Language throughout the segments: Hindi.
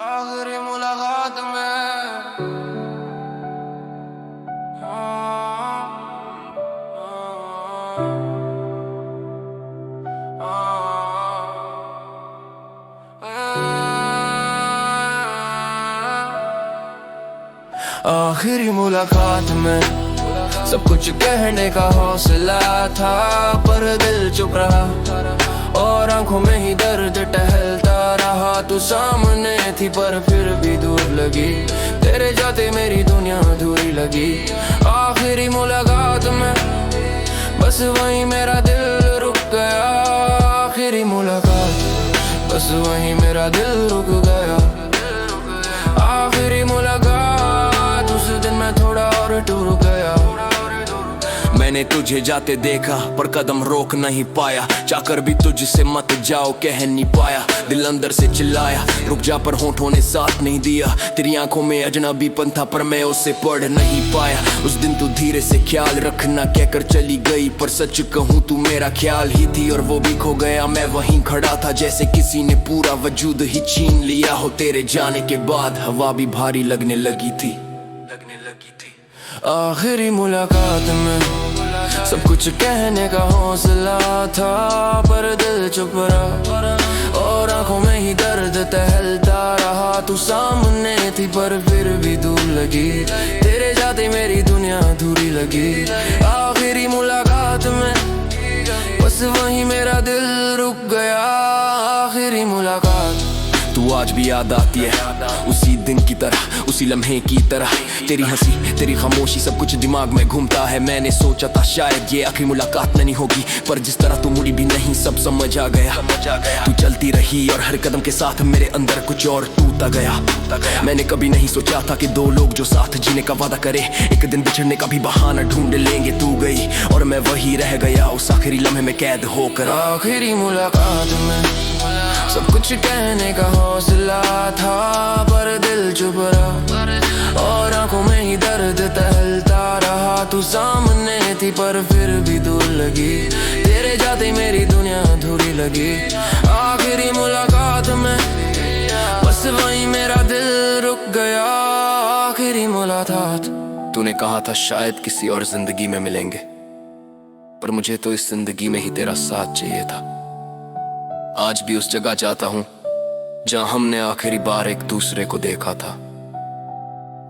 आखिरी मुलाकात में आखिरी मुलाकात में सब कुछ कहने का हौसला था, पर दिल चुप रहा और आंखों में ही दर्द टहलता रहा। तू सामने थी पर फिर भी दूर लगी, तेरे जाते मेरी दुनिया अधूरी लगी। आखिरी मुलाकात में बस वहीं मेरा दिल रुक गया। आखिरी मुलाकात बस वहीं मेरा दिल रुक गया। आखिरी मुलाकात उस दिन मैं थोड़ा और टूट गया। मैंने तुझे जाते देखा पर कदम रोक नहीं पाया, चाकर भी तुझसे मत जाओ कह नहीं पाया। दिल अंदर से चिल्लाया रुक जा, पर होठों ने साथ नहीं दिया। तेरी आंखों में अजनबीपन था पर मैं उससे पढ़ नहीं पाया। उस दिन तू धीरे से ख्याल रखना कहकर चली गई, पर सच कहूँ तू मेरा ख्याल ही थी और वो भी खो गया। मैं वहीं खड़ा था जैसे किसी ने पूरा वजूद ही छीन लिया हो। तेरे जाने के बाद हवा भी भारी लगने लगी थी। आखिरी मुलाकात में सब कुछ कहने का हौसला था, पर दिल चुप रहा और आंखों में ही दर्द टहलता रहा। तू सामने थी पर फिर भी दूर लगी, तेरे जाते मेरी दुनिया अधूरी लगी। आखिरी मुलाकात में बस वहीं मेरा दिल रुक गया। आखिरी मुलाकात तू आज भी याद आती है उसी दिन की तरह, उसी लम्हे की तरह। तेरी हंसी तेरी खामोशी सब कुछ दिमाग में घूमता है। मैंने सोचा था शायद ये आखिरी मुलाकात नहीं होगी, पर जिस तरह तू मुड़ी भी नहीं सब समझ आ गया। तू चलती रही और हर कदम के साथ मेरे अंदर कुछ और टूटा गया। मैंने कभी नहीं सोचा था कि दो लोग जो साथ जीने का वादा करे एक दिन बिछड़ने का भी बहाना ढूंढ लेंगे। तू गई और मैं वही रह गया उस आखिरी लम्हे में कैद होकर। आखिरी मुलाकात में सब कुछ कहने का हौसला था, पर दिल चुप रहा और आंखों में ही दर्द टहलता रहा। तू सामने थी पर फिर भी दूर लगी, तेरे जाते मेरी दुनिया अधूरी लगी। आखिरी मुलाकात में बस वहीं मेरा दिल रुक गया। आखिरी मुलाकात तूने कहा था शायद किसी और जिंदगी में मिलेंगे, पर मुझे तो इस जिंदगी में ही तेरा साथ चाहिए था। आज भी उस जगह जाता हूँ जहाँ हमने आखिरी बार एक दूसरे को देखा था,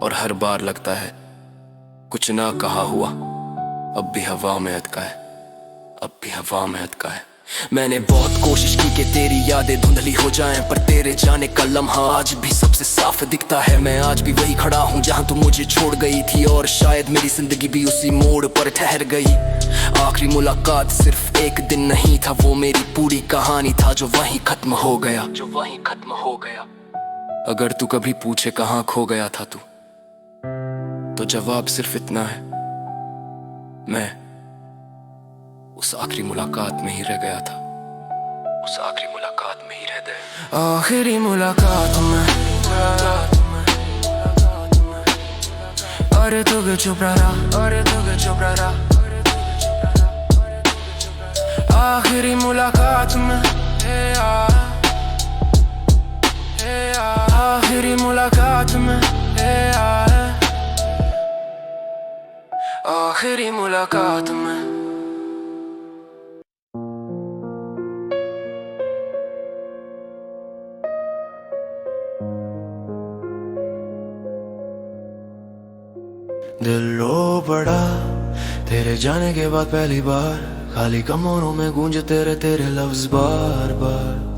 और हर बार लगता है कुछ ना कहा हुआ अब भी हवा में अटका है, अब भी हवा में अटका है। मैंने बहुत कोशिश की कि तेरी यादें धुंधली हो जाएं, पर तेरे जाने का लम्हा आज भी सबसे साफ दिखता है। मैं आज भी वही खड़ा हूँ जहाँ तू मुझे छोड़ गई थी, और शायद मेरी जिंदगी भी उसी मोड़ पर ठहर गई। आखिरी मुलाकात सिर्फ एक दिन नहीं था, वो मेरी पूरी कहानी था जो वहीं खत्म हो गया। अगर तू कभी पूछे कहाँ खो गया था तू, तो जवाब सिर्फ इतना है, मैं उस आखिरी मुलाकात में ही रह गया था। उस आखिरी मुलाकात में ही रह गया। आखिरी मुलाकात में अरे तू क्यों चुप रहा, अरे तू क्यों चुप रहा। आखिरी मुलाकात में आखिरी मुलाकात में आखिरी मुलाकात में। दिल रो पड़ा तेरे जाने के बाद पहली बार, खाली कमरों में गूंज तेरे लफ्ज बार बार।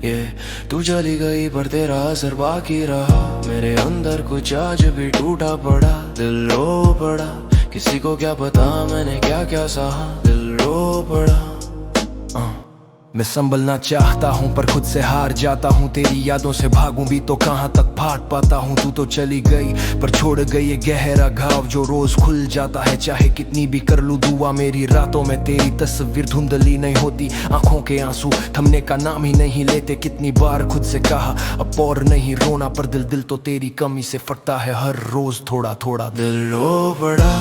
ये तू चली गई पर तेरा असर बाकी रहा, मेरे अंदर कुछ आज भी टूटा पड़ा। दिल रो पड़ा किसी को क्या पता मैंने क्या क्या सहा। दिल रो पड़ा मैं संभलना चाहता हूँ पर खुद से हार जाता हूँ। तेरी यादों से भागूं भी तो कहाँ तक भाग पाता हूँ। तू तो चली गई पर छोड़ गई ये गहरा घाव जो रोज खुल जाता है। चाहे कितनी भी कर लूं दुआ मेरी रातों में तेरी तस्वीर धुंधली नहीं होती। आंखों के आंसू थमने का नाम ही नहीं लेते। कितनी बार खुद से कहा अब और नहीं रोना, पर दिल तो तेरी कमी से फटता है हर रोज थोड़ा थोड़ा। दिल रो पड़ा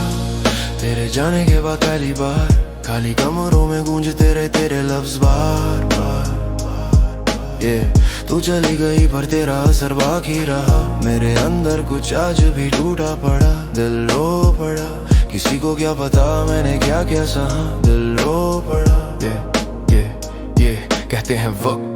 तेरे जाने के बाद पहली बार, खाली कमरों में गूंज तेरे लफ्ज बार बार। ये तू चली गई पर तेरा असर बाकी रहा। मेरे अंदर कुछ आज भी टूटा पड़ा, दिल रो पड़ा, किसी को क्या पता मैंने क्या क्या सहा। दिल रो पड़ा। ये कहते हैं वक्त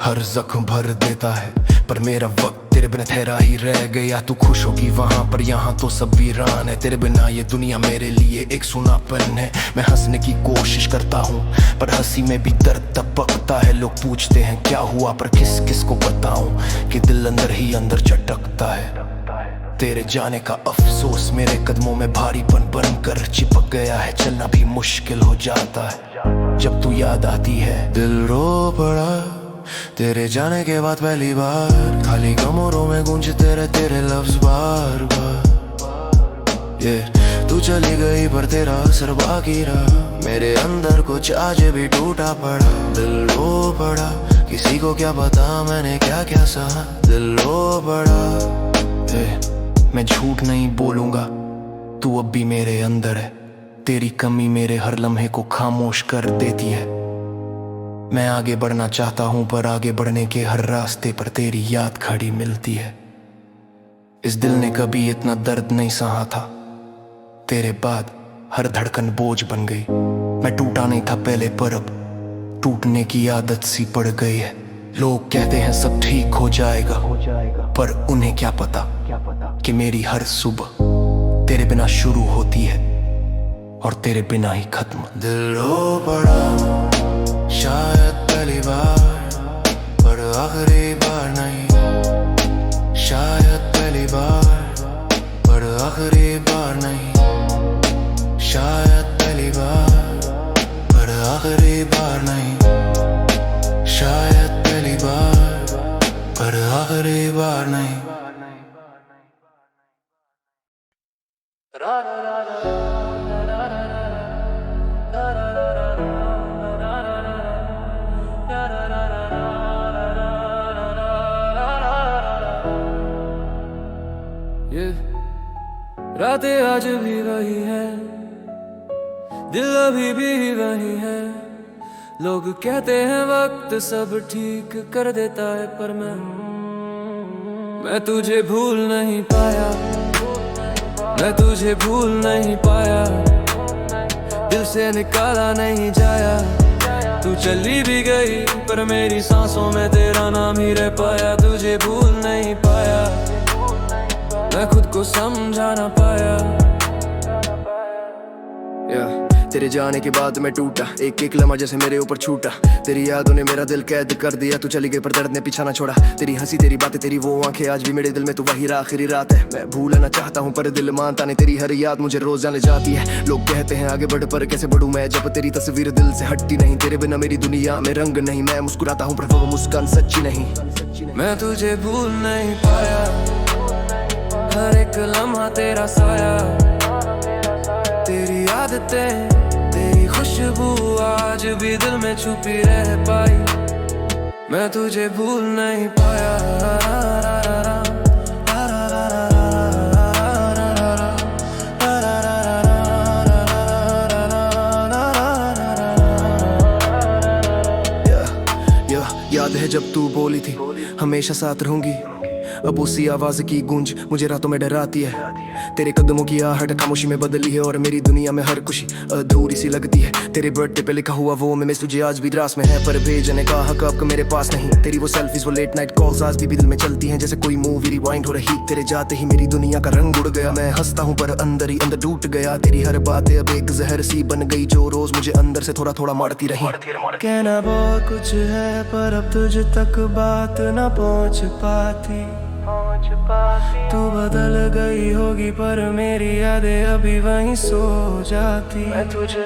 हर जख्म भर देता है, पर मेरा वक्त तेरे बिना ठहरा ही रह गया। तू खुश होगी वहाँ पर, यहाँ तो सब वीरान है। तेरे बिना ये दुनिया मेरे लिए एक सुनापन है। मैं हंसने की कोशिश करता हूँ पर हंसी में भी दर्द टपकता है। लोग पूछते हैं क्या हुआ, पर किस किस को बताऊं कि दिल अंदर ही अंदर चटकता है। तेरे जाने का अफसोस मेरे कदमों में भारीपन बनकर चिपक गया है। चलना भी मुश्किल हो जाता है जब तू याद आती है। दिल रो पड़ा तेरे जाने के बाद पहली बार, खाली कमरों में गूंजते रहे तेरे लफ्ज बार बार। तू चली गई पर तेरा असर बाकी रहा। मेरे अंदर कुछ आज भी टूटा पड़ा, दिल रो पड़ा, किसी को क्या पता मैंने क्या क्या सहा। दिल रो पड़ा। मैं झूठ नहीं बोलूंगा, तू अब भी मेरे अंदर है। तेरी कमी मेरे हर लम्हे को खामोश कर देती है। मैं आगे बढ़ना चाहता हूं पर आगे बढ़ने के हर रास्ते पर तेरी याद खड़ी मिलती है। इस दिल ने कभी इतना दर्द नहीं सहा था, तेरे बाद हर धड़कन बोझ बन गई। मैं टूटा नहीं था पहले पर अब टूटने की आदत सी पड़ गई है। लोग कहते हैं सब ठीक हो जाएगा, पर उन्हें क्या पता कि मेरी हर सुबह तेरे बिना शुरू होती है और तेरे बिना ही खत्म। दिल रो पड़ा शायद पहली बार, पर आखिरी बार नहीं। शायद पहली बार, पर आखिरी बार नहीं। शायद पहली बार, पर आखिरी बार नहीं। शायद पहली बार, पर आखिरी बार नहीं। ये रातें आज भी वही है, दिल अभी भी वही है। लोग कहते हैं वक्त सब ठीक कर देता है, पर मैं तुझे भूल नहीं पाया। मैं तुझे भूल नहीं पाया, दिल से निकाला नहीं जाया। तू चली भी गई पर मेरी सांसों में तेरा नाम ही रह पाया। तुझे भूल नहीं पाया, मैं खुद को समझा ना पाया। तेरे जाने के बाद मैं टूटा, एक एक लम्हा जैसे मेरे ऊपर छूटा। तेरी यादों ने मेरा दिल कैद कर दिया। तू चली गई पर दर्द ने पीछा ना छोड़ा। तेरी हंसी, तेरी बातें, तेरी वो आंखें, आज भी मेरे दिल में तू वही आखिरी रात है। मैं भूलना चाहता हूँ पर दिल मानता नहीं, तेरी हर याद मुझे रोज जाने जाती है। लोग कहते हैं आगे बढ़ पर कैसे बढ़ूं मैं, जब तेरी तस्वीर दिल से हटती नहीं। तेरे बिना मेरी दुनिया में रंग नहीं। मैं मुस्कुराता हूँ पर वो मुस्कान सच्ची नहीं। मैं तुझे भूल नहीं पाया, हर एक लम्हा तेरा साया। तेरी आदतें, तेरी खुशबू आज भी दिल में छुपी रह पाई। मैं तुझे भूल नहीं पाया। याद है जब तू बोली थी हमेशा साथ रहूंगी, अब उसी आवाज की गूंज मुझे रातों में डराती है। तेरे कदमों की आहट खामोशी में बदली है और मेरी दुनिया में हर खुशी अधूरी सी लगती है। तेरे बर्थडे पे लिखा हुआ वो मैं तुझे आज भी रास में है, पर भेजने का हक अब मेरे पास नहीं। तेरी वो सेल्फीज, वो लेट नाइट कॉल्स आज भी दिल में चलती हैं जैसे कोई मूवी रिवाइंड हो रही। तेरे जाते ही मेरी दुनिया का रंग उड़ गया। मैं हंसता हूँ पर अंदर ही अंदर टूट गया। तेरी हर बातें अब एक जहर सी बन गई जो रोज मुझे अंदर से थोड़ा थोड़ा मारती रही। कहना बहुत कुछ है पर अब तुझ तक बात न पहुँच पाती। तू बदल गई होगी पर मेरी यादें अभी वहीं सो जाती। मैं तुझे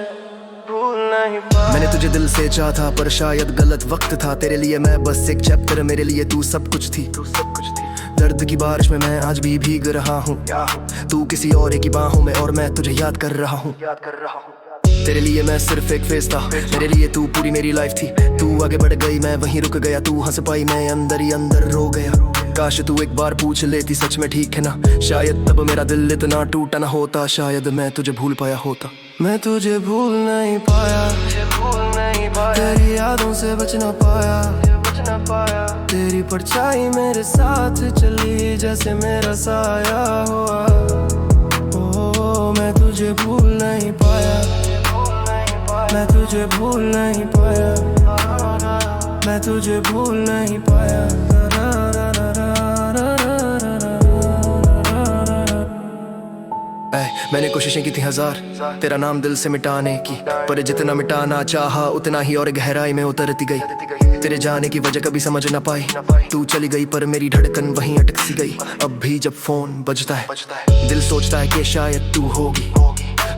भूल नहीं पाया। मैंने तुझे दिल से चाहा था पर शायद गलत वक्त था। तेरे लिए मैं बस एक चैप्टर, मेरे लिए तू सब कुछ थी। दर्द की बारिश में मैं आज भी भीग रहा हूँ। तू किसी और की बाहों में और मैं तुझे याद कर रहा हूँ। तेरे लिए मैं सिर्फ एक फेस था, मेरे लिए तू पूरी मेरी लाइफ थी। तू आगे बढ़ गई, मैं वहीं रुक गया। तू हंस पाई, मैं अंदर ही अंदर रो गया। काश तू एक बार पूछ लेती सच में ठीक है ना, शायद तब मेरा दिल इतना टूटा ना होता। शायद मैं तुझे भूल पाया होता। मैं तुझे भूल नहीं पाया, तेरी यादों से बच ना पाया। न पाया। तेरी परछाई मेरे साथ चली जैसे मेरा साया हुआ। ओ मैं तुझे भूल नहीं पाया, मैं तुझे भूल नहीं पाया, मैं तुझे भूल नहीं पाया। मैंने कोशिशें की थी हजार तेरा नाम दिल से मिटाने की, पर जितना मिटाना चाहा उतना ही और गहराई में उतरती गई। तेरे जाने की वजह कभी समझ ना पाई, तू चली गई पर मेरी धड़कन वहीं अटक सी गई। अब भी जब फोन बजता है दिल सोचता है कि शायद तू होगी,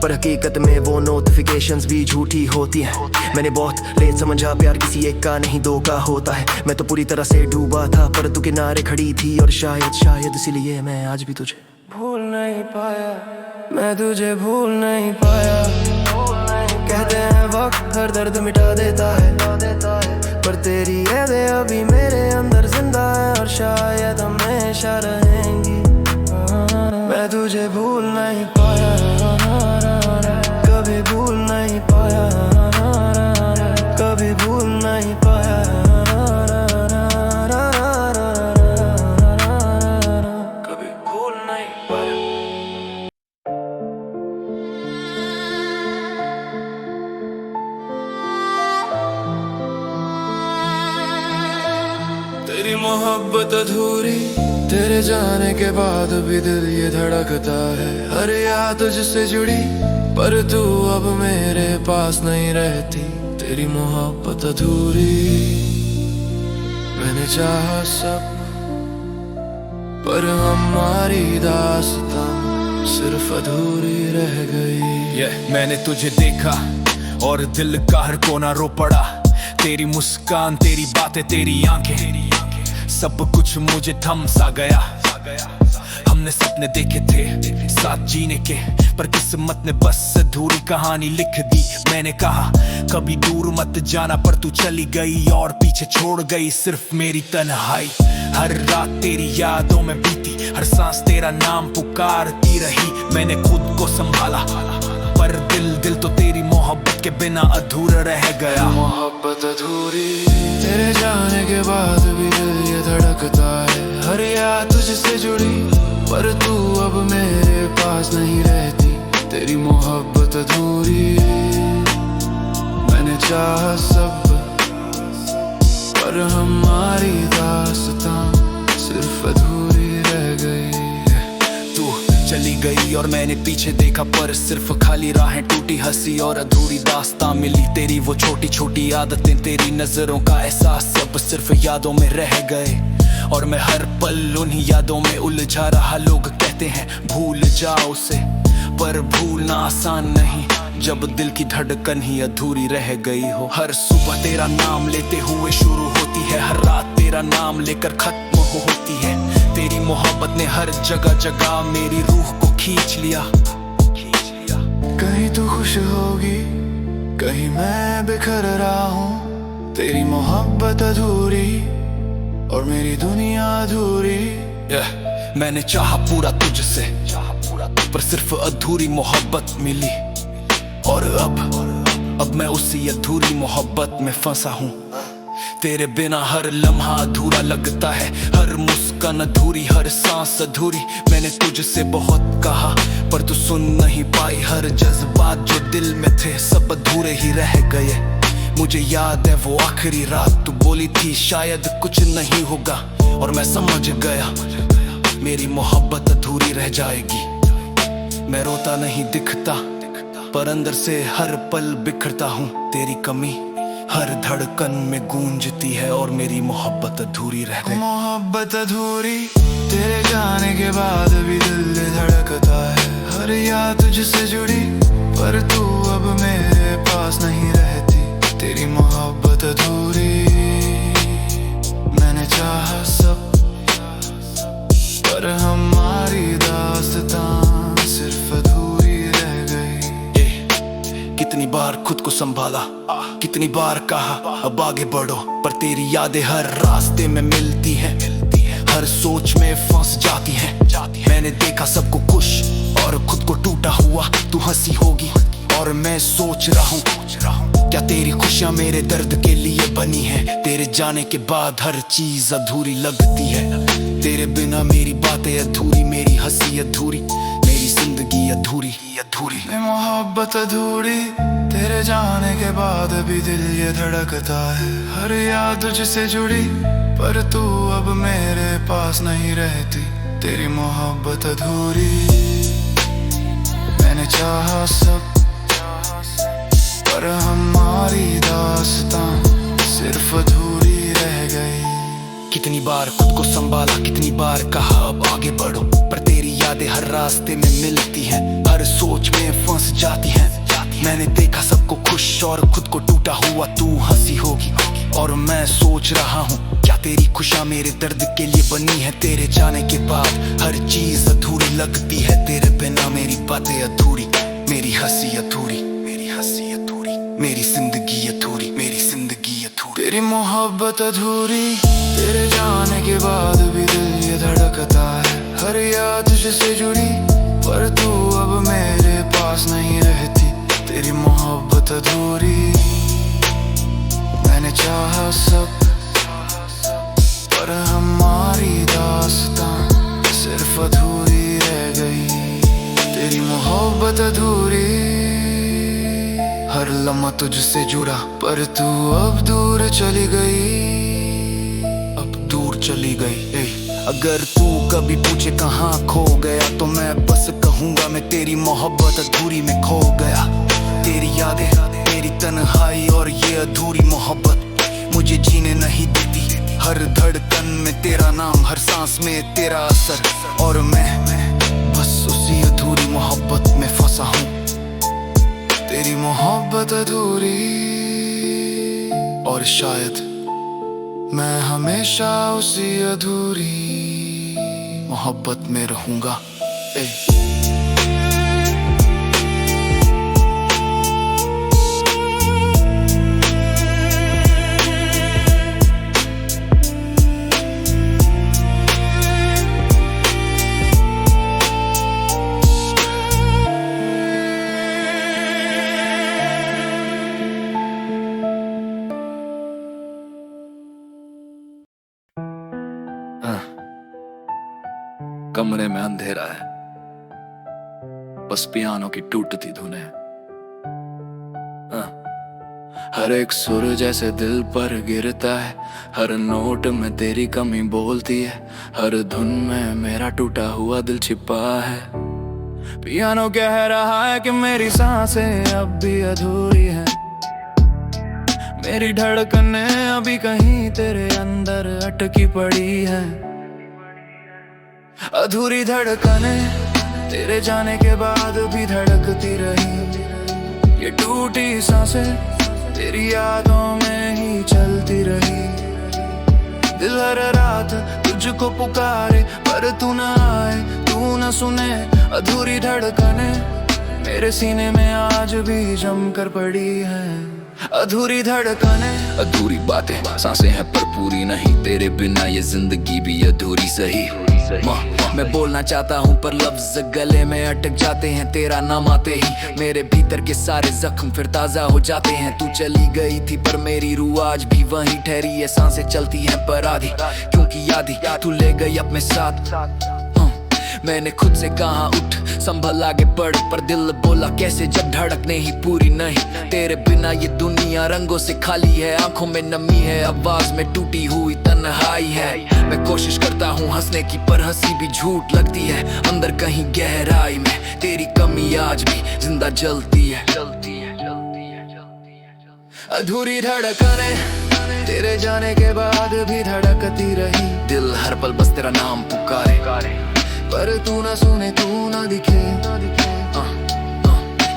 पर हकीकत में वो नोटिफिकेशंस भी झूठी होती हैं। मैंने बहुत लेट समझा प्यार किसी एक का नहीं दो का होता है। मैं तो पूरी तरह से डूबा था पर तू किनारे खड़ी थी, और शायद इसीलिए मैं आज भी तुझे भूल नहीं पाया, मैं तुझे भूल नहीं पाया। कहते हैं वक्त हर दर्द मिटा देता है, पर तेरी यादें अभी मेरे अंदर जिंदा है और शायद हमेशा रहेंगी। मैं तुझे भूल नहीं पाया, कभी भूल नहीं पाया, कभी भूल नहीं पाया, कभी भूल नहीं पाया। तेरी मोहब्बत अधूरी, तेरे जाने के बाद भी दिल ये धड़कता है। हर याद तुझसे जुड़ी पर तू अब मेरे पास नहीं रहती। तेरी मोहब्बत अधूरी, मैंने चाहा सब पर हमारी दास्तां सिर्फ अधूरी रह गई। मैंने तुझे देखा और दिल का हर कोना रो पड़ा। तेरी मुस्कान, तेरी बातें, तेरी आंखें, सब कुछ मुझे थम सा गया। हमने सपने देखे थे साथ जीने के, पर किस्मत ने बस अधूरी कहानी लिख दी। मैंने कहा कभी दूर मत जाना, पर तू चली गई और पीछे छोड़ गई सिर्फ मेरी तन्हाई। हर रात तेरी यादों में बीती, हर सांस तेरा नाम पुकारती रही। मैंने खुद को संभाला पर दिल तो तेरी मोहब्बत के बिना अधूरा रह गया। मोहब्बत अधूरी, तेरे जाने के बाद भी दिल ये धड़कता है। हर याद तुझसे जुड़ी पर तू अब मेरे पास नहीं रहती। तेरी मोहब्बत अधूरी, मैंने चाहा सब पर हमारी दास्तां सिर्फ अधूरी रह गई। तू चली गई और मैंने पीछे देखा, पर सिर्फ खाली राहें, टूटी हंसी और अधूरी दास्तां मिली। तेरी वो छोटी छोटी आदतें, तेरी नजरों का एहसास, सब सिर्फ यादों में रह गए। और मैं हर पल उन्हीं यादों में उलझा रहा। लोग कहते हैं भूल जाओ उसे, पर भूलना आसान नहीं जब दिल की धड़कन ही अधूरी रह गई हो। हर सुबह तेरा नाम लेते हुए शुरू होती है, हर रात तेरा नाम लेकर खत्म होती है। तेरी मोहब्बत ने हर जगह जगह मेरी रूह को खींच लिया। कहीं तू खुश होगी, कहीं मैं बिखर रहा हूँ। तेरी मोहब्बत अधूरी और मेरी दुनिया अधूरी। मैंने चाहा पूरा तुझसे, पर सिर्फ अधूरी मोहब्बत मिली। और अब मैं उसी अधूरी मोहब्बत में फंसा हूँ। तेरे बिना हर लम्हा अधूरा लगता है, हर मुस्कान अधूरी, हर सांस अधूरी। मैंने तुझसे बहुत कहा पर तू सुन नहीं पाई। हर जज्बात जो दिल में थे सब अधूरे ही रह गए। मुझे याद है वो आखिरी रात, तू बोली थी शायद कुछ नहीं होगा, और मैं समझ गया मेरी मोहब्बत अधूरी रह जाएगी। मैं रोता नहीं दिखता, पर अंदर से हर पल बिखरता हूँ। तेरी कमी हर धड़कन में गूंजती है और मेरी मोहब्बत अधूरी रह गई। मोहब्बत अधूरी, तेरे जाने के बाद भी दिल धड़कता है। हर याद तुझसे जुड़ी पर तू अब मेरे पास नहीं रहती। तेरी मोहब्बत अधूरी, मैंने चाहा सब पर हमारी दास्तां सिर्फ अधूरी रह गई। कितनी बार खुद को संभाला, कितनी बार कहा अब आगे बढ़ो, पर तेरी यादें हर रास्ते में मिलती हैं, हर सोच में फंस जाती हैं। मैंने देखा सबको खुश और खुद को टूटा हुआ। तू हंसी होगी और मैं सोच रहा हूँ क्या तेरी खुशियाँ मेरे दर्द के लिए बनी है। तेरे जाने के बाद हर चीज अधूरी लगती है। तेरे बिना मेरी बातें अधूरी, मेरी हंसी अधूरी, मेरी जिंदगी अधूरी अधूरी। मोहब्बत अधूरी, तेरे जाने के बाद भी दिल ये धड़कता है। हर याद तुझसे जुड़ी पर तू अब मेरे पास नहीं रहती। तेरी मोहब्बत अधूरी, मैंने चाहा सब पर हमारी दास्तां सिर्फ अधूरी रह गई। कितनी बार खुद को संभाला, कितनी बार कहा अब आगे बढ़ो, पर तेरी यादें हर रास्ते में मिलती हैं, हर सोच में फंस जाती हैं। मैंने देखा सबको खुश और खुद को टूटा हुआ, तू हंसी होगी और मैं सोच रहा हूँ क्या तेरी खुशियाँ मेरे दर्द के लिए बनी है। तेरे जाने के बाद हर चीज अधूरी लगती है। तेरे बिना मेरी बातें अधूरी, मेरी हंसी अधूरी, मेरी हंसी अधूरी, मेरी जिंदगी अधूरी, मेरी जिंदगी अधूरी। तेरी मोहब्बत अधूरी, तेरे जाने के बाद भी दिल ये धड़कता है। हर याद तुझसे जुड़ी पर तू अब मेरे पास नहीं रहती। तेरी मोहब्बत अधूरी, मैंने चाहा सब पर हमारी दास्तां सिर्फ अधूरी रह गई। तेरी मोहब्बत अधूरी, हर लम्हा तुझसे जुड़ा पर तू अब दूर चली गई, अब दूर चली गई। अगर तू कभी पूछे कहाँ खो गया तो मैं बस कहूँगा मैं तेरी मोहब्बत अधूरी में खो गया। तेरी यादें, तेरी तन्हाई और ये अधूरी मोहब्बत मुझे जीने नहीं देती। हर धड़कन में तेरा नाम, हर सांस में तेरा असर, और मैं बस उसी अधूरी मोहब्बत में फंसा हूँ। तेरी मोहब्बत अधूरी और शायद मैं हमेशा उसी अधूरी मोहब्बत में रहूंगा। कमरे में अंधेरा है, बस पियानो की टूटती धुनें। हर एक सुर जैसे दिल पर गिरता है, हर नोट में तेरी कमी बोलती है, हर धुन में मेरा टूटा हुआ दिल छिपा है। पियानो कह रहा है कि मेरी सांसें अब भी अधूरी हैं, मेरी धड़कनें अभी कहीं तेरे अंदर अटकी पड़ी है। अधूरी धड़कनें तेरे जाने के बाद भी धड़कती रही, ये टूटी सांसें तेरी यादों में ही चलती रही। दिल हर रात तुझको पुकारे पर तू न आए, तू न सुने। अधूरी धड़कनें मेरे सीने में आज भी जम कर पड़ी है। अधूरी धड़कनें, अधूरी बातें, सांसें हैं पर पूरी नहीं, तेरे बिना ये जिंदगी भी अधूरी सही। मैं बोलना चाहता हूँ पर लफ्ज गले में अटक जाते हैं, तेरा नाम आते ही मेरे भीतर के सारे जख्म फिर ताजा हो जाते हैं। तू चली गई थी पर मेरी रूह आज भी वहीं ठहरी है, सांसें चलती हैं पर आधी, क्योंकि याद ही तू ले गई अपने साथ। मैंने खुद से कहा उठ संभल आगे बढ़, पर दिल बोला कैसे जब धड़कने ही पूरी नहीं। तेरे बिना ये दुनिया रंगों से खाली है, आंखों में नमी है, आवाज में टूटी हुई तन्हाई है। मैं कोशिश करता हूँ हंसने की पर हंसी भी झूठ लगती है, अंदर कहीं गहराई में तेरी कमी आज भी जिंदा जलती है। अधूरी धड़कनें तेरे जाने के बाद भी धड़कती रही, दिल हर पल बस तेरा नाम पुकारे पर तू ना सुने, तू ना दिखे।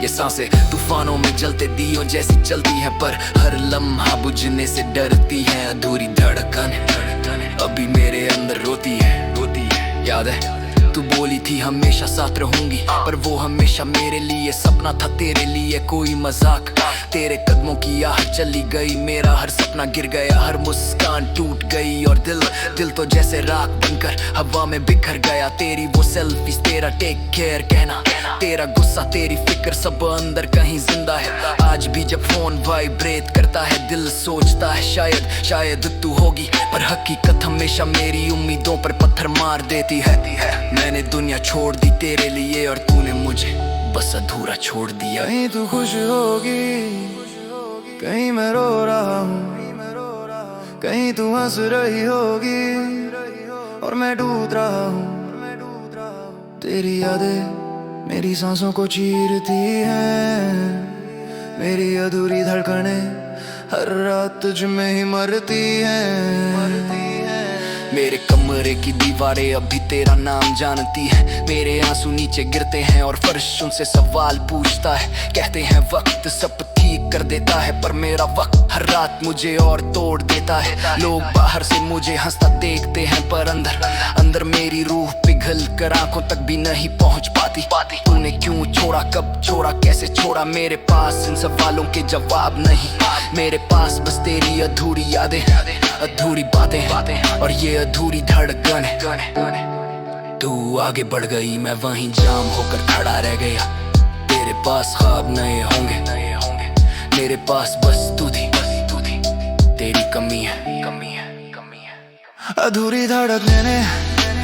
ये सांसें तूफानों में जलते दियों जैसी चलती है, पर हर लम्हा बुझने से डरती है। अधूरी धड़कन अभी मेरे अंदर रोती है। याद है तू बोली थी हमेशा साथ रहूंगी, पर वो हमेशा मेरे लिए सपना था, तेरे लिए कोई मजाक। तेरे कदमों की आहट चली गई, मेरा हर सपना गिर गया, हर मुस्कान टूट गई और दिल तो जैसे राख बनकर हवा में बिखर गया। तेरी वो सेल्फीज, तेरा टेक केयर कहना, तेरा गुस्सा, तेरी फिक्र सब अंदर कहीं जिंदा है। आज भी जब फोन वाइब्रेट करता है, दिल सोचता है शायद तू होगी, पर हकीकत हमेशा मेरी उम्मीदों पर पत्थर मार देती है। मैंने दुनिया छोड़ दी तेरे लिए और तूने मुझे बस अधूरा छोड़ दिया। कहीं तू खुश होगी, कहीं मैं रो रहा हूँ, कहीं तू हंस रही होगी और मैं टूट रहा हूँ। तेरी यादें मेरी सांसों को चीरती हैं, मेरी अधूरी धड़कनें हर रात तुझ में ही मरती हैं। मेरे कमरे की दीवारें अभी तेरा नाम जानती है, मेरे आंसू नीचे गिरते हैं और फर्श उनसे सवाल पूछता है। कहते हैं वक्त सब ठीक कर देता है, पर मेरा वक्त हर रात मुझे और तोड़ देता है। लोग बाहर से मुझे हंसता देखते हैं, पर अंदर मेरी रूह पिघल कर आंखों तक भी नहीं पहुंच पाती। तूने क्यों छोड़ा, कब छोड़ा, कैसे छोड़ा, मेरे पास इन सवालों के जवाब नहीं। मेरे पास बस तेरी अधूरी यादें, अधूरी बातें और ये अधूरी धड़कन। तू आगे बढ़ गई, मैं वहीं जाम होकर खड़ा रह गया। तेरे पास ख्वाब नए होंगे, मेरे पास बस तू थी, तेरी कमी है। अधूरी धड़कनें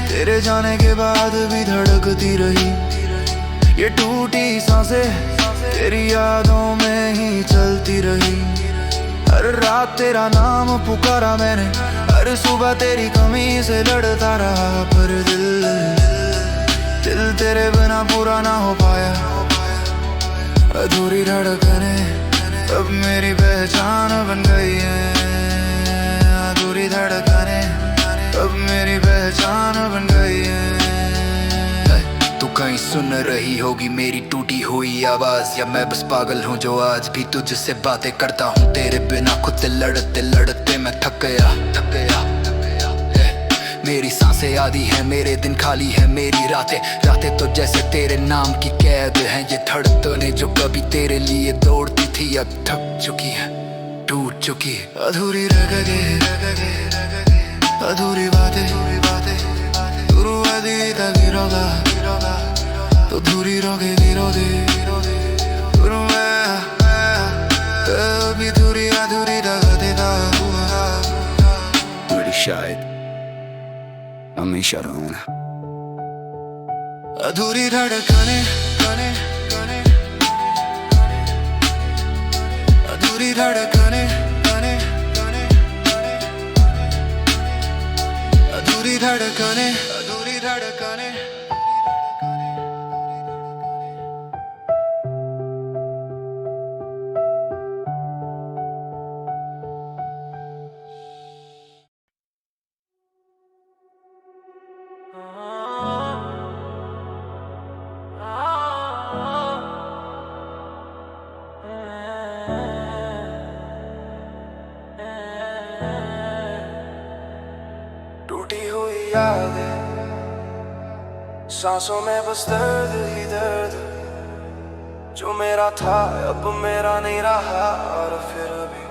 तेरे जाने के बाद भी धड़कती रही, ये टूटी सांसें तेरी यादों में ही चलती रही। हर रात तेरा नाम पुकारा मैंने, हर सुबह तेरी कमी से लड़ता रहा, पर दिल तेरे बिना पूरा ना हो पाया। अधूरी धड़कनें अब मेरी पहचान बन गई है, अधूरी धड़कनें अब मेरी पहचान बन गई है। तू कहीं सुन रही होगी मेरी टूटी हुई आवाज, या मैं बस पागल हूँ जो आज भी तुझसे बातें करता हूँ। तेरे बिना खुद से लड़ते मैं थक गया। मेरी सांसें आधी है, मेरे दिन खाली है, मेरी रातें तो जैसे तेरे नाम की कैद हैं। ये धड़कनें जो कभी तेरे लिए दौड़ती थी अब थक चुकी है, टूट चुकी है। अधूरी रह गई, अधूरी बातें शुरू आदि तक गिरोगा, तो दूरी रोगे शुरू में अभी दूरी अधूरी रह देता मेरी शायद हमेशा रहूंगा। अधूरी धड़कनें अधूरी धड़कनें अधूरी धड़कनें अधूरी धड़कनें। टूटी हुई यादें, सांसों में बस दर्द ही दर्द, जो मेरा था अब मेरा नहीं रहा, और फिर भी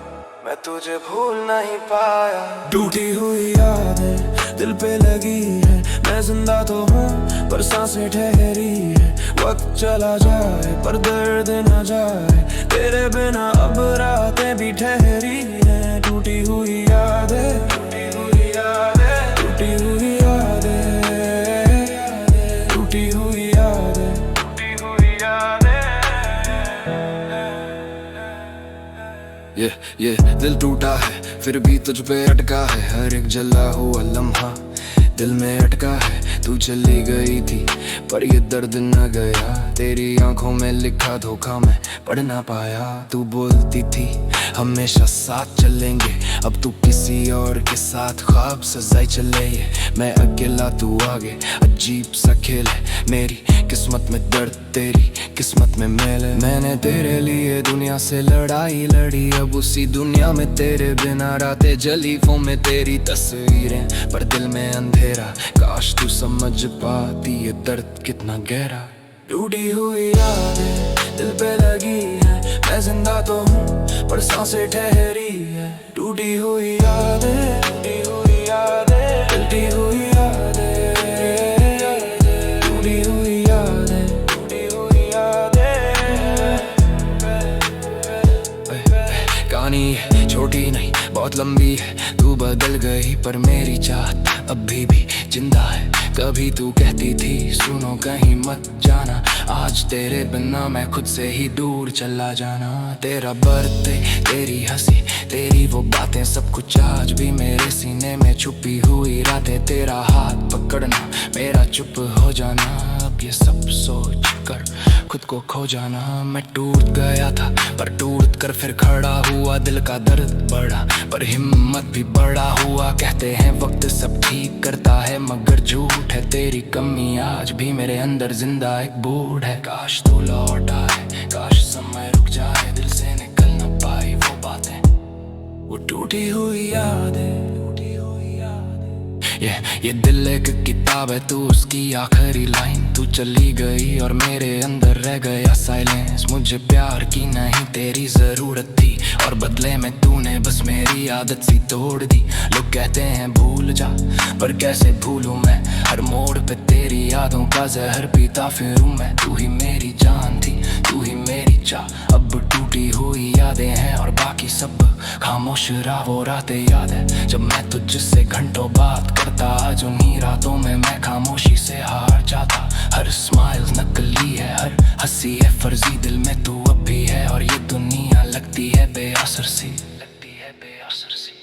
मैं तुझे भूल नहीं पाया। टूटी हुई यादें दिल पे लगी है, मैं जिंदा तो हूँ पर सांसें ठहरी है। वक्त चला जाए पर दर्द न जाए, तेरे बिना अब रातें भी ठहरी है। टूटी हुई यादें, टूटी हुई यादें, टूटी हुई यादें, टूटी हुई यादें, टूटी हुई यादें। ये दिल टूटा है फिर भी तुझ पे अटका है, हर एक जला हुआ लम्हा दिल में अटका है। तू चली गई थी पर ये दर्द न गया, तेरी आंखों में लिखा धोखा मैं पढ़ ना पाया। तू बोलती थी हमेशा साथ चलेंगे, अब तू किसी और के साथ ख्वाब सजाई चले। ये मैं अकेला तू आगे, अजीब सा खेल है। मेरी किस्मत में दर्द, तेरी किस्मत में मेल है। मैंने तेरे लिए दुनिया से लड़ाई लड़ी, अब उसी दुनिया में तेरे बिना रातें जली। फोन में तेरी तस्वीरें पर दिल में अंधेरा, काश तू समझ पाती ये दर्द कितना गहरा। टूटी हुई यादें दिल पे लगी है, मैं जिंदा तो हूँ पर सांसें ठहरी है। टूटी हुई यादें, टूटी हुई यादें, टूटी हुई यादें, टूटी हुई यादें, टूटी हुई यादें। कहानी छोटी नहीं बहुत लंबी है, तू बदल गई पर मेरी चाहत अभी भी जिंदा है। कभी तू कहती थी सुनो कहीं मत जाना, आज तेरे बिना मैं खुद से ही दूर चला जाना। तेरा बर्थडे, तेरी हंसी, तेरी वो बातें, सब कुछ आज भी मेरे सीने में छुपी हुई रातें। तेरा हाथ पकड़ना, मेरा चुप हो जाना, अब ये सब सोच कर खुद को खो जाना। मैं टूट गया था पर टूट कर फिर खड़ा हुआ, दिल का दर्द बढ़ा पर हिम्मत भी बड़ा हुआ। कहते हैं वक्त सब ठीक करता है मगर झूठ है, तेरी कमी आज भी मेरे अंदर जिंदा एक बूढ़ है। काश तू लौट आए, काश समय रुक जाए, दिल से निकल न पाई वो बातें, वो टूटी हुई यादें, टूटी हुई यादें। ये दिल एक किताब है, तू उसकी आखिरी लाइन। तू चली गई और मेरे अंदर रह गया साइलेंस। मुझे प्यार की नहीं तेरी जरूरत थी, और बदले में तूने बस मेरी आदत सी तोड़ दी। लोग कहते हैं भूल जा पर कैसे भूलूं मैं, हर मोड़ पे तेरी यादों का जहर पीता फिरूं मैं। तू ही मेरी जान थी, तू ही मेरी चाह, अब टूटी हुई यादें हैं और बाकी सब खामोश रहा। वो रातें याद है जब मैं तुझसे घंटों बात करता, आज उन्हीं रातों में मैं खामोशी से हार जाता। हर स्माइल नकली है, हर हंसी है फर्जी, दिल में तू अब भी है और ये दुनिया लगती है बेअसर सी, लगती है बेअसर सी।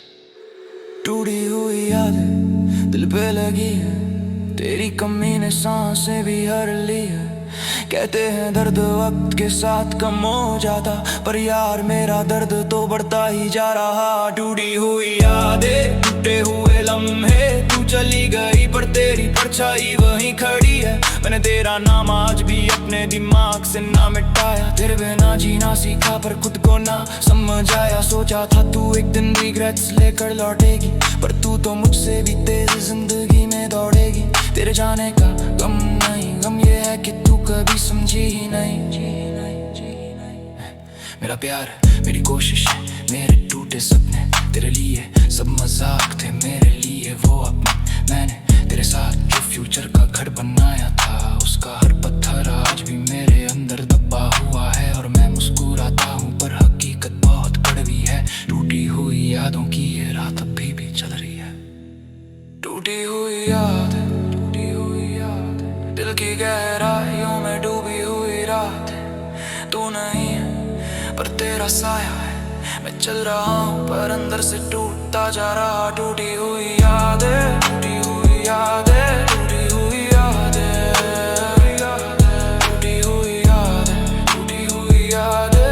टूटी हुई यादें दिल पे लगी है, तेरी कमी ने सांसें भी हर ली है। कहते हैं दर्द वक्त के साथ कम हो जाता, पर यार मेरा दर्द तो बढ़ता ही जा रहा। टूटी हुई यादें, टूटे हुए लम्हे, तू चली गई पर तेरी परछाई वहीं खड़ी है। मैंने तेरा नाम आज भी अपने दिमाग से ना मिटाया, तेरे बिना जीना सीखा पर खुद को ना समझ आया। सोचा था तू एक दिन रिग्रेट्स लेकर लौटेगी, पर तू तो मुझसे भी तेज जिंदगी में दौड़ेगी। तेरे जाने का गम नहीं, गम ये है कि तू कभी समझी ही नहीं। मेरा प्यार, मेरी कोशिश, मेरे टूटे सपने, तेरे लिए सब मजाक थे, मेरे लिए वो अपने। मैंने तेरे साथ जो फ्यूचर का घर बनाया था, उसका हर पत्थर आज भी मेरे अंदर दबा हुआ है। और मैं मुस्कुराता हूँ पर हकीकत बहुत कड़वी है। टूटी हुई यादों की ये रात अभी भी चल रही है। टूटी हुई याद, टूटी हुई याद, दिल की गहराइयों में डूबी हुई रात। तू नहीं है पर तेरा साया है, मैं चल रहा हूँ पर अंदर से टूटता जा रहा। टूटी हुई यादें, टूटी हुई यादें, टूटी हुई यादें, टूटी हुई यादें, टूटी हुई यादें।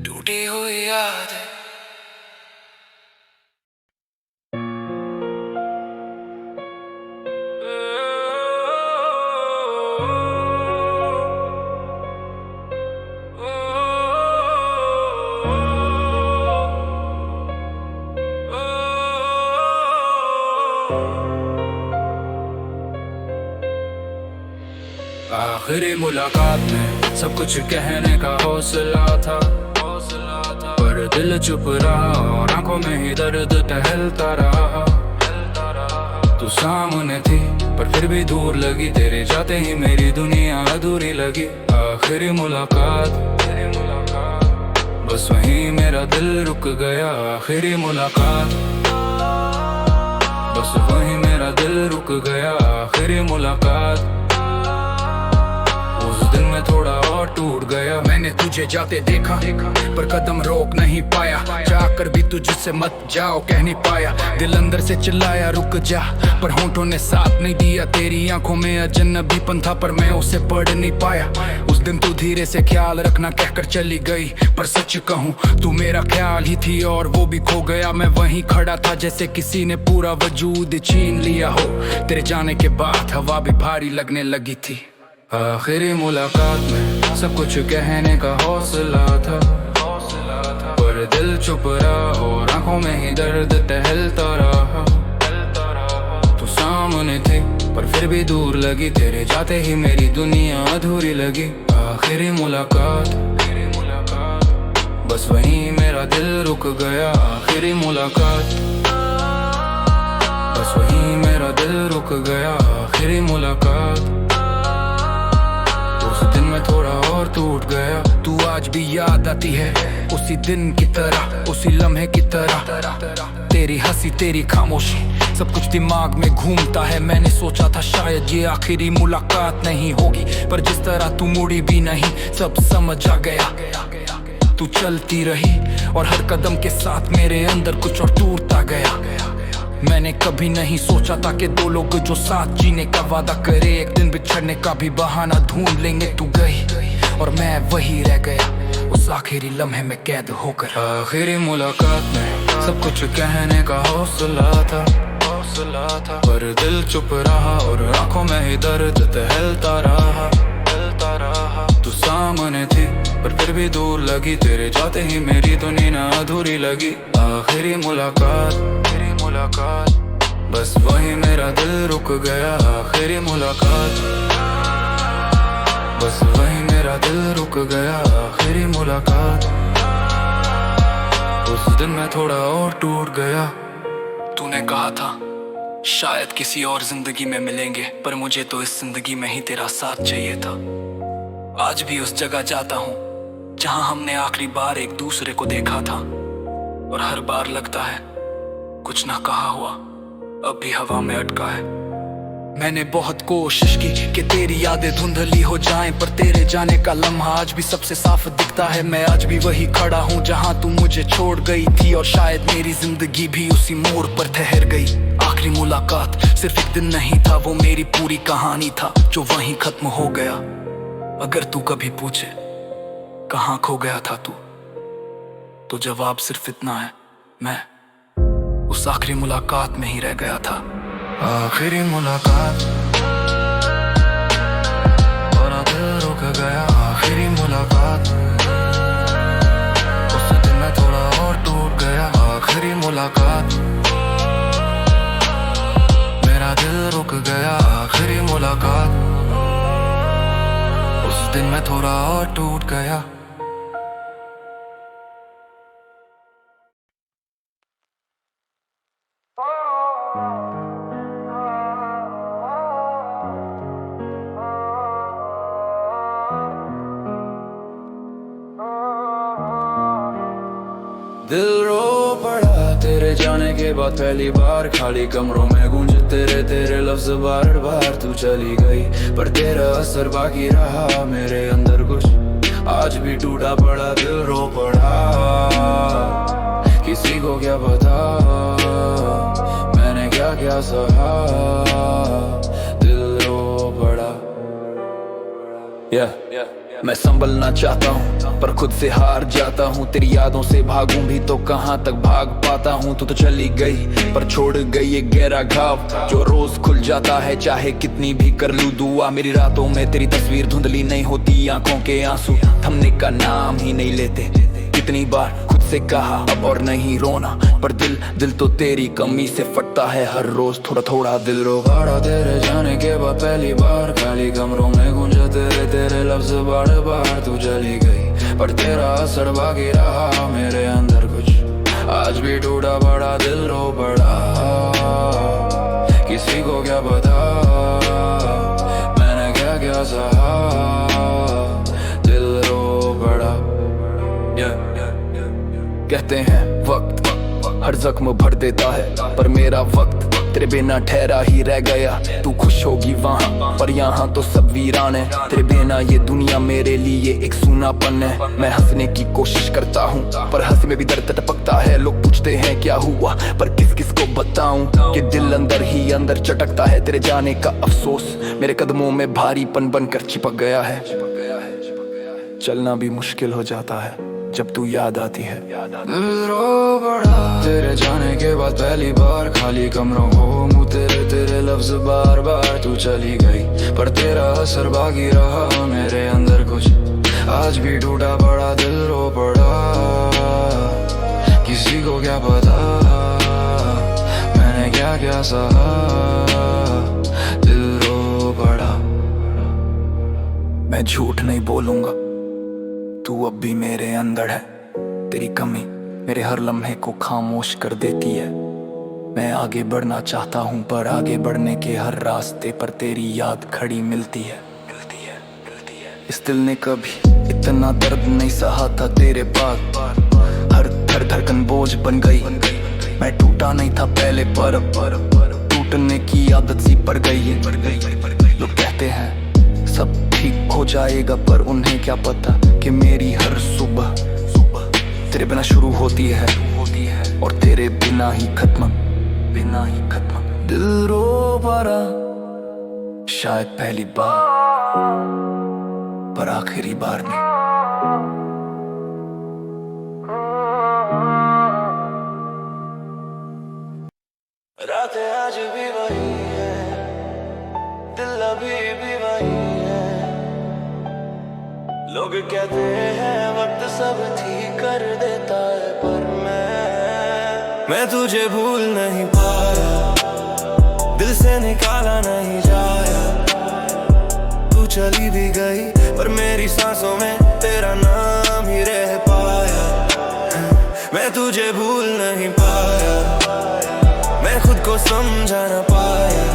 टूटी हुई यादें। आखिरी मुलाकात में सब कुछ कहने का हौसला था, पर दिल चुप रहा और आंखों में ही दर्द टहलता रहा। तू सामने थी पर फिर भी दूर लगी, तेरे जाते ही मेरी दुनिया अधूरी लगी। आखिरी मुलाकात, बस वहीं मेरा दिल रुक गया। आखिरी मुलाकात, बस वहीं मेरा दिल रुक गया। आखिरी मुलाकात, उस दिन मैं थोड़ा और टूट गया। मैंने तुझे जाते देखा पर कदम रोक नहीं पाया, जाकर भी तुझसे मत जाओ कह नहीं पाया। दिल अंदर से चिल्लाया रुक जा, पर होंठों ने साथ नहीं दिया। तेरी आंखों में अजनबीपन था पर मैं उसे पढ़ नहीं पाया। उस दिन तू धीरे से ख्याल रखना कहकर चली गई, पर सच कहूँ तू मेरा ख्याल ही थी और वो भी खो गया। मैं वहीं खड़ा था जैसे किसी ने पूरा वजूद छीन लिया हो। तेरे जाने के बाद हवा भी भारी लगने लगी थी। आखिरी मुलाकात में सब कुछ कहने का हौसला था, पर दिल चुप रहा और आंखों में ही दर्द टहलता रहा। तू सामने थी पर फिर भी दूर लगी, तेरे जाते ही मेरी दुनिया अधूरी लगी। आखिरी मुलाकात, बस वहीं मेरा दिल रुक गया। आखिरी मुलाकात, बस वहीं मेरा दिल रुक गया। आखिरी मुलाकात, उस दिन मैं थोड़ा और टूट गया। तू आज भी याद आती है उसी दिन की तरह, उसी लम्हे की तरह। तेरी हंसी तेरी खामोशी सब कुछ दिमाग में घूमता है। मैंने सोचा था शायद ये आखिरी मुलाकात नहीं होगी, पर जिस तरह तू मुड़ी भी नहीं सब समझ आ गया। तू चलती रही और हर कदम के साथ मेरे अंदर कुछ और टूटता गया। मैंने कभी नहीं सोचा था कि दो लोग जो साथ जीने का वादा करे, एक दिन बिछड़ने का भी बहाना ढूंढ लेंगे। तू गई और मैं वही रह गया उस आखिरी लम्हे में कैद होकर। आखिरी मुलाकात में सब कुछ कहने का हौसला था, पर दिल चुप रहा और आंखों में ही दर्द टहलता रहा। तू सामने थी पर फिर भी दूर लगी, तेरे जाते ही मेरी दुनिया अधूरी लगी। आखिरी मुलाकात, बस वहीं मेरा दिल रुक गया। आखिरी मुलाकात, बस वहीं मेरा दिल रुक गया। आखिरी मुलाकात, उस दिन मैं थोड़ा और टूट गया। तूने कहा था शायद किसी और जिंदगी में मिलेंगे, पर मुझे तो इस जिंदगी में ही तेरा साथ चाहिए था। आज भी उस जगह जाता हूँ जहाँ हमने आखिरी बार एक दूसरे को देखा था, और हर बार लगता है कुछ ना कहा हुआ अब भी हवा में अटका है। मैंने बहुत कोशिश की कि तेरी यादें धुंधली हो जाएं, पर तेरे जाने का लम्हा आज भी सबसे साफ दिखता है। मैं आज भी वही खड़ा हूँ जहाँ तू मुझे छोड़ गई थी, और शायद मेरी जिंदगी भी उसी मोड़ पर ठहर गई। आखिरी मुलाकात सिर्फ एक दिन नहीं था, वो मेरी पूरी कहानी था जो वहीं खत्म हो गया। अगर तू कभी पूछे कहाँ खो गया था तू, तो जवाब सिर्फ इतना है, मैं उस आखिरी मुलाकात में ही रह गया था। आखिरी मुलाकात, और दिल रुक गया। आखिरी मुलाकात, उस दिन मैं थोड़ा और टूट गया। आखिरी मुलाकात, मेरा दिल रुक गया। आखिरी मुलाकात, उस दिन मैं थोड़ा और टूट गया। दिल रो पड़ा तेरे जाने के बाद पहली बार, खाली कमरों में गूंज तेरे लफ्ज बार बार। तू चली गई पर तेरा असर बाकी रहा मेरे अंदर कुछ, आज भी टूटा पड़ा दिल रो पड़ा। किसी को क्या पता मैंने क्या क्या सहा, दिल रो पड़ा। मैं संभलना चाहता हूँ पर खुद से हार जाता हूँ। तेरी यादों से भागूं भी तो कहाँ तक भाग पाता हूँ। तू तो चली गई पर छोड़ गई एक गहरा घाव जो रोज खुल जाता है, चाहे कितनी भी कर लूं दुआ। मेरी रातों में तेरी तस्वीर धुंधली नहीं होती, आंखों के आंसू थमने का नाम ही नहीं लेते। कितनी बार खुद से कहा अब और नहीं रोना, पर दिल तो तेरी कमी से फटता है हर रोज थोड़ा थोड़ा। दिल रो पड़ा तेरे जाने के बाद पहली बार, खाली कमरों में गूंजा तेरे लफ्ज बार बार। तू चली गई पर तेरा असर बाकी रहा मेरे अंदर कुछ, आज भी टूटा बड़ा दिल रो पड़ा। किसी को क्या पता मैंने क्या क्या सहा, कहते हैं वक्त हर जख्म भर देता है, पर मेरा वक्त तेरे बिना ठहरा ही रह गया। तू खुश होगी वहाँ, पर यहाँ तो सब वीरान है। तेरे बिना ये दुनिया मेरे लिए एक सूनापन है। मैं हंसने की कोशिश करता हूँ, पर हंसी में भी दर्द टपकता है। लोग पूछते हैं क्या हुआ, पर किस किस को बताऊं कि दिल अंदर ही अंदर चटकता है। तेरे जाने का अफसोस मेरे कदमों में भारीपन बनकर चिपक गया है। चलना भी मुश्किल हो जाता है जब तू याद आती है। दिल रो पड़ा तेरे जाने के बाद पहली बार, खाली कमरों हो मुँह तेरे लफ्ज बार बार। तू चली गई पर तेरा असर बाकी रहा मेरे अंदर कुछ आज भी टूटा पड़ा दिल रो पड़ा। किसी को क्या पता मैंने क्या क्या सहा, दिल रो पड़ा। मैं झूठ नहीं बोलूंगा, तू अब भी मेरे अंदर है। तेरी कमी मेरे हर लम्हे को खामोश कर देती है। मैं आगे बढ़ना चाहता हूँ, पर आगे बढ़ने के हर रास्ते पर तेरी याद खड़ी मिलती है। इस दिल ने कभी इतना दर्द नहीं सहा था तेरे बाद। हर धड़कन बोझ बन गई। मैं टूटा नहीं था पहले, पर टूटने की आदत सी पड़ गई है। लोग कहते हैं सब ठीक हो जाएगा, पर उन्हें क्या पता कि मेरी हर सुबह तेरे बिना शुरू होती है और तेरे बिना ही खत्म। दिल रो पड़ा शायद पहली बार, पर आखिरी बार नहीं। रातें आज भी वही है, दिल अभी भी वही है। लोग कहते हैं वक्त सब ठीक कर देता है, पर मैं तुझे भूल नहीं पाया, दिल से निकाला नहीं जाया। तू चली भी गई पर मेरी सांसों में तेरा नाम ही रह पाया। मैं तुझे भूल नहीं पाया, मैं खुद को समझा ना पाया।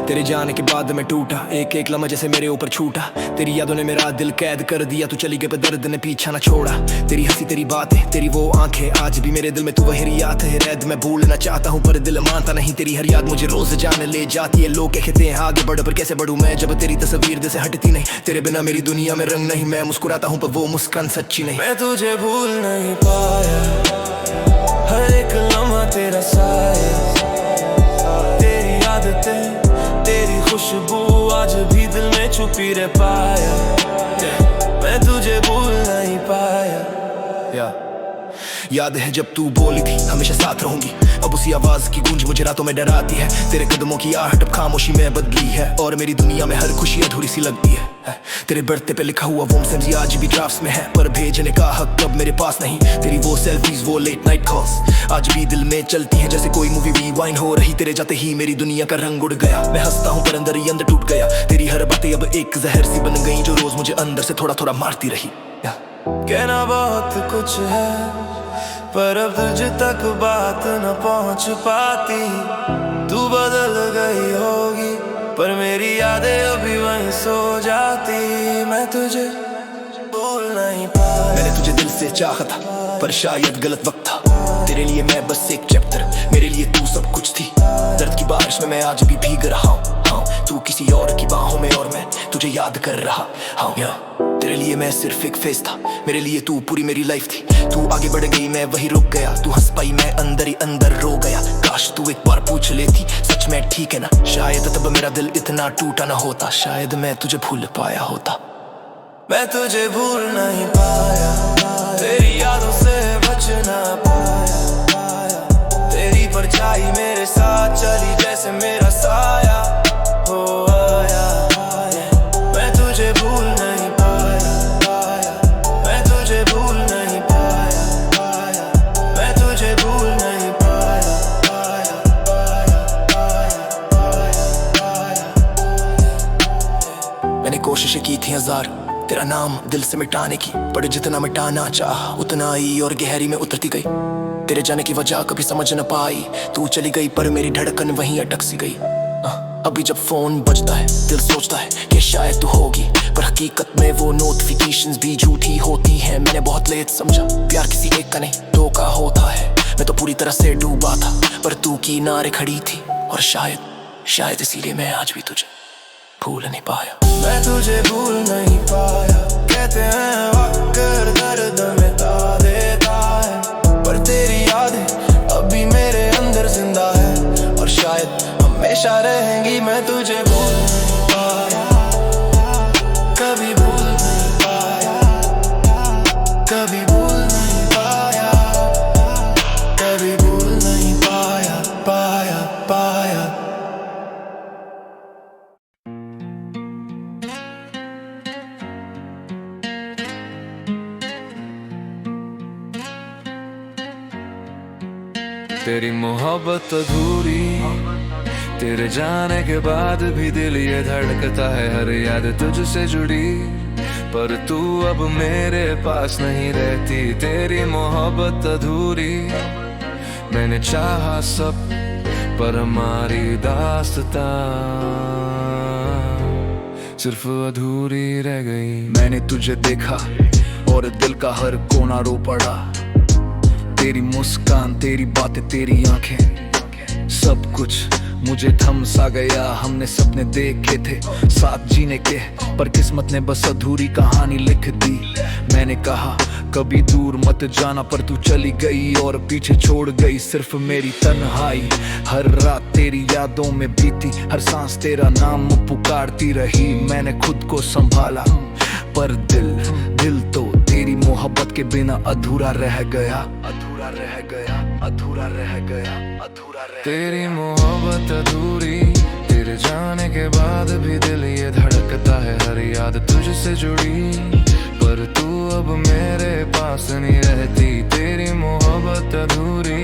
तेरे जाने के बाद मैं टूटा, एक एक लम्हा जैसे मेरे ऊपर छूटा। तेरी यादों ने मेरा दिल कैद कर दिया, तू चली गई पर दर्द ने पीछा ना छोड़ा। तेरी हंसी तेरी बातें तेरी वो आंखें, आज भी मेरे दिल में तू वही याद है। रैद मैं भूलना चाहता हूँ पर दिल मानता नहीं, तेरी हर याद मुझे रोज जाने ले जाती है। लोग कहते हैं आगे बढ़, पर कैसे बढ़ूं मैं जब तेरी तस्वीर दिल से हटती नहीं। तेरे बिना मेरी दुनिया में रंग नहीं, मैं मुस्कुराता हूँ पर वो मुस्कान सच्ची नहीं। मैं तुझे भूल नहीं पाया, हर एक लम्हा तेरा साया। तेरी आदतें तेरी खुशबू आज भी दिल में छुपी रह पाया। मैं तुझे भूल नहीं पाया। याद है जब तू बोली थी हमेशा साथ रहूंगी, अब उसी आवाज की गूंज मुझे रातों में डराती है। तेरे कदमों की आहट अब खामोशी में बदली है, और मेरी दुनिया में हर खुशी अधूरी सी लगती है। तेरे बर्थडे पे लिखा हुआ वो मैसेज आज भी ड्राफ्ट्स में है, पर भेजने का हक अब मेरे पास नहीं। तेरी वो सेल्फीज वो लेट नाइट कॉल्स आज भी दिल में चलती हैं, जैसे कोई मूवी रिवाइंड हो रही। तेरे जाते ही मेरी दुनिया का रंग उड़ गया, मैं हंसता हूँ पर अंदर ही अंदर टूट गया। तेरी हर बातें अब एक जहर सी बन गई, जो रोज मुझे अंदर से थोड़ा थोड़ा मारती रही। कहना बहुत कुछ है, पर अब तुझ तक बात न पहुंच पाती। तू बदल गई होगी पर मेरी यादें अभी वहीं सो जाती। मैं तुझे भूल नहीं पाया। मैंने तुझे दिल से चाहा था, पर शायद गलत वक्त था। तेरे लिए मैं बस एक चैप्टर, मेरे लिए तू सब कुछ थी। दर्द की बारिश में मैं आज भी भीग रहा हूँ। तू किसी और की बाहों में और मैं तुझे याद कर रहा हूँ। तेरे लिए मैं सिर्फ एक फेस था, मेरे लिए तू पूरी मेरी लाइफ थी। तू आगे बढ़ गई मैं वही रुक गया, तू हंस पाई मैं अंदर ही अंदर रो गया। काश तू एक बार पूछ लेती सच में ठीक है ना, शायद तब मेरा दिल इतना टूटा ना होता। शायद मैं तुझे भूल पाया होता। मैं तुझे भूल नहीं पाया, तेरी यादों से बच ना पाया। तेरी परछाई मेरे साथ चली जैसे मेरा साया हो आया। मैं तुझे भूल नहीं पाया, मैं तुझे भूल नहीं पाया, मैं तुझे भूल नहीं पाया। मैंने कोशिशें की थी हजार तेरा नाम दिल से मिटाने की, पर जितना मिटाना चाहा उतना ही और गहरी में उतरती गई। तेरे जाने की वजह कभी समझ न पाई, तू चली गई पर मेरी धड़कन वहीं अटक सी गई। अभी जब फोन बजता है दिल सोचता है कि शायद तू होगी, पर हकीकत में वो नोटिफिकेशंस भी झूठी होती हैं। मैंने बहुत लेट समझा प्यार किसी एक का नहीं दो का होता है। मैं तो पूरी तरह से डूबा था पर तू किनारे खड़ी थी, और शायद इसीलिए मैं आज भी तुझे भूल नहीं पाया। मैं तुझे भूल नहीं पाया, कहते हैं वक्त दर्द मिटा देता है, पर तेरी यादें अभी मेरे अंदर जिंदा है, और शायद हमेशा रहेंगी। मैं तुझे भूल नहीं पाया, कभी भूल नहीं पाया, कभी भूल नहीं पाया, कभी भूल नहीं पाया, पाया पाया। तेरी मोहब्बत अधूरी, तेरे जाने के बाद भी दिल ये धड़कता है, हर याद तुझसे जुड़ी, पर तू अब मेरे पास नहीं रहती। तेरी मोहब्बत अधूरी, मैंने चाहा सब पर हमारी दास्तां सिर्फ अधूरी रह गई। मैंने तुझे देखा और दिल का हर कोना रो पड़ा, तेरी मुस्कान, तेरी बातें, तेरी आंखें, सब कुछ मुझे थम सा गया। हमने सपने देखे थे साथ जीने के, पर किस्मत ने बस अधूरी कहानी लिख दी। मैंने कहा कभी दूर मत जाना, पर तू चली गई और पीछे छोड़ गई सिर्फ मेरी तन्हाई। हर रात तेरी यादों में बीती, हर सांस तेरा नाम पुकारती रही। मैंने खुद को संभाला पर दिल तो तेरी मोहब्बत के बिना अधूरा रह गया, अधूरा रह गया, अधूरा रह गया, अधूरा रह। तेरी मोहब्बत अधूरी, तेरे जाने के बाद भी दिल ये धड़कता है, हर याद तुझसे जुड़ी, पर तू अब मेरे पास नहीं रहती। तेरी मोहब्बत अधूरी,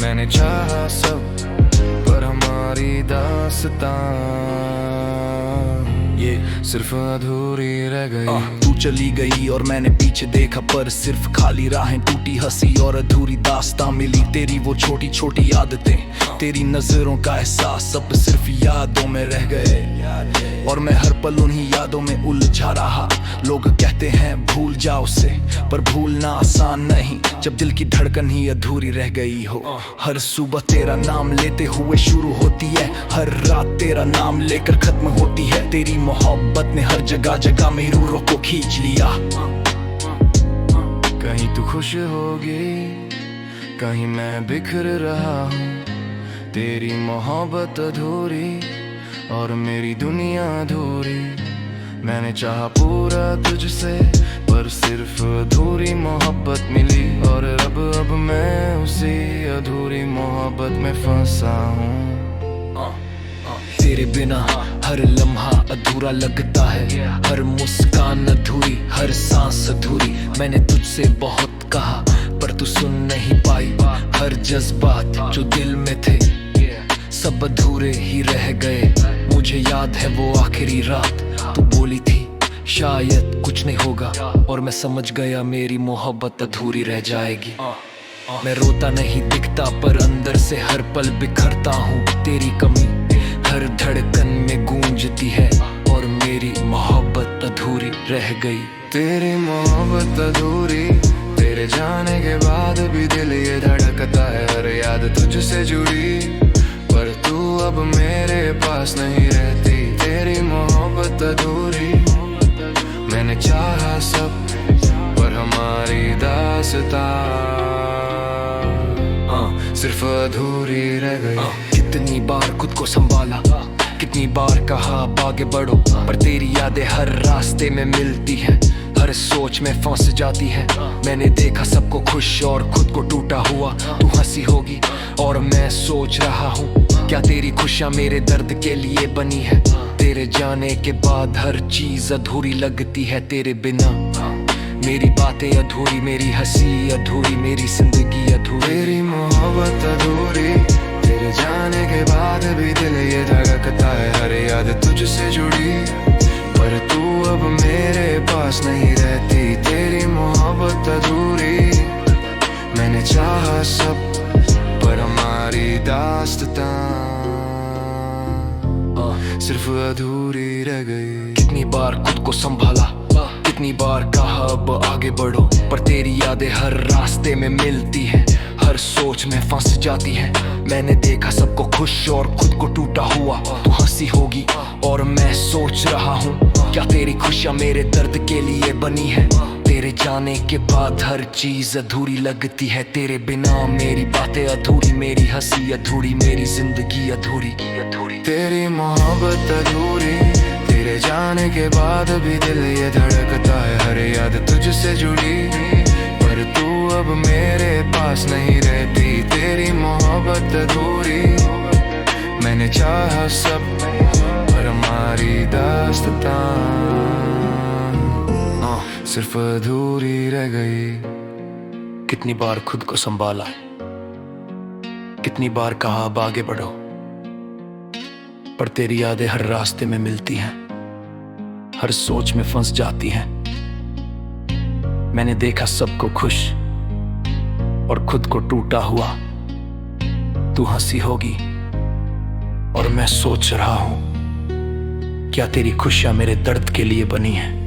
मैंने चाहा सब पर हमारी दास्तां ये सिर्फ अधूरी रह गई। तू चली गई और मैंने पीछे देखा, पर सिर्फ खाली राहें, टूटी हंसी और अधूरी दास्तां मिली। तेरी वो छोटी छोटी आदतें, तेरी नजरों का एहसास, सब सिर्फ यादों में रह गए, और मैं हर पल उन्हीं यादों में उलझा रहा। लोग कहते हैं भूल जाओ उसे, पर भूलना आसान नहीं जब दिल की धड़कन ही अधूरी रह गई हो। हर सुबह तेरा नाम लेते हुए शुरू होती है, हर रात तेरा नाम लेकर खत्म होती है। तेरी मोहब्बत ने हर जगह जगह मेरी रूहों को खींच लिया। कहीं तू खुश होगी, कहीं मैं बिखर रहा हूँ। तेरी मोहब्बत अधूरी और मेरी दुनिया अधूरी। मैंने चाहा पूरा तुझसे, पर सिर्फ अधूरी मोहब्बत मिली, और अब मैं उसी अधूरी मोहब्बत में फंसा हूँ। तेरे बिना हर लम्हा अधूरा लगता है, हर मुस्कान अधूरी, हर सांस अधूरी। मैंने तुझसे बहुत कहा पर तू सुन नहीं पाई, हर जज्बात जो दिल में थे सब अधूरे ही रह गए। मुझे याद है वो आखिरी रात, तू बोली थी शायद कुछ नहीं होगा, और मैं समझ गया मेरी मोहब्बत अधूरी रह जाएगी। मैं रोता नहीं दिखता पर अंदर से हर पल बिखरता हूँ। तेरी कमी हर धड़कन में गूंजती है, और मेरी मोहब्बत अधूरी रह गई। तेरी मोहब्बत अधूरी, तेरे जाने के बाद भी दिल ये धड़कता है, हर याद तुझसे जुड़ी, पर तू अब मेरे पास नहीं रहती। तेरी मोहब्बत अधूरी, मैंने चाहा सब पर हमारी दास्तां सिर्फ अधूरी रह गई। कितनी बार खुद को संभाला, कितनी बार कहा अब आगे बढ़ो, पर तेरी यादें हर रास्ते में मिलती हैं, हर सोच में फंस जाती है। मैंने देखा सबको खुश और खुद को टूटा हुआ। तू हंसी होगी और मैं सोच रहा हूँ, क्या तेरी खुशियाँ मेरे दर्द के लिए बनी है? तेरे जाने के बाद हर चीज अधूरी लगती है तेरे बिना। मेरी बातें अधूरी, मेरी हंसी अधूरी, मेरी जिंदगी अधूरी। तेरी मोहब्बत अधूरी, तेरे जाने के बाद भी दिल ये धड़कता है, हर याद तुझसे जुड़ी, पर तू अब मेरे पास नहीं रहती। तेरी मोहब्बत अधूरी, मैंने चाहा सब पर हमारी दास्तां सिर्फ अधूरी रह गई। कितनी बार खुद को संभाला, कितनी बार कहा अब आगे बढ़ो, पर तेरी यादें हर रास्ते में मिलती हैं, हर सोच में फंस जाती हैं। मैंने देखा सबको खुश और खुद को टूटा हुआ, तू हंसी होगी और मैं सोच रहा हूँ क्या तेरी खुशियाँ मेरे दर्द के लिए बनी है। तेरे जाने के बाद हर चीज अधूरी लगती है, तेरे बिना मेरी बातें अधूरी, मेरी हंसी अधूरी, मेरी जिंदगी अधूरी। तेरी मोहब्बत अधूरी, तेरे जाने के बाद भी दिल ये धड़कता है, हर याद तुझसे जुड़ी, पर तू अब मेरे पास नहीं रहती। तेरी मोहब्बत अधूरी, मैंने चाहा सब पर हमारी दास्तां सिर्फ अधूरी रह गई। कितनी बार खुद को संभाला, कितनी बार कहा अब आगे बढ़ो, पर तेरी यादें हर रास्ते में मिलती हैं, हर सोच में फंस जाती हैं। मैंने देखा सबको खुश और खुद को टूटा हुआ, तू हंसी होगी और मैं सोच रहा हूं क्या तेरी खुशियां मेरे दर्द के लिए बनी हैं।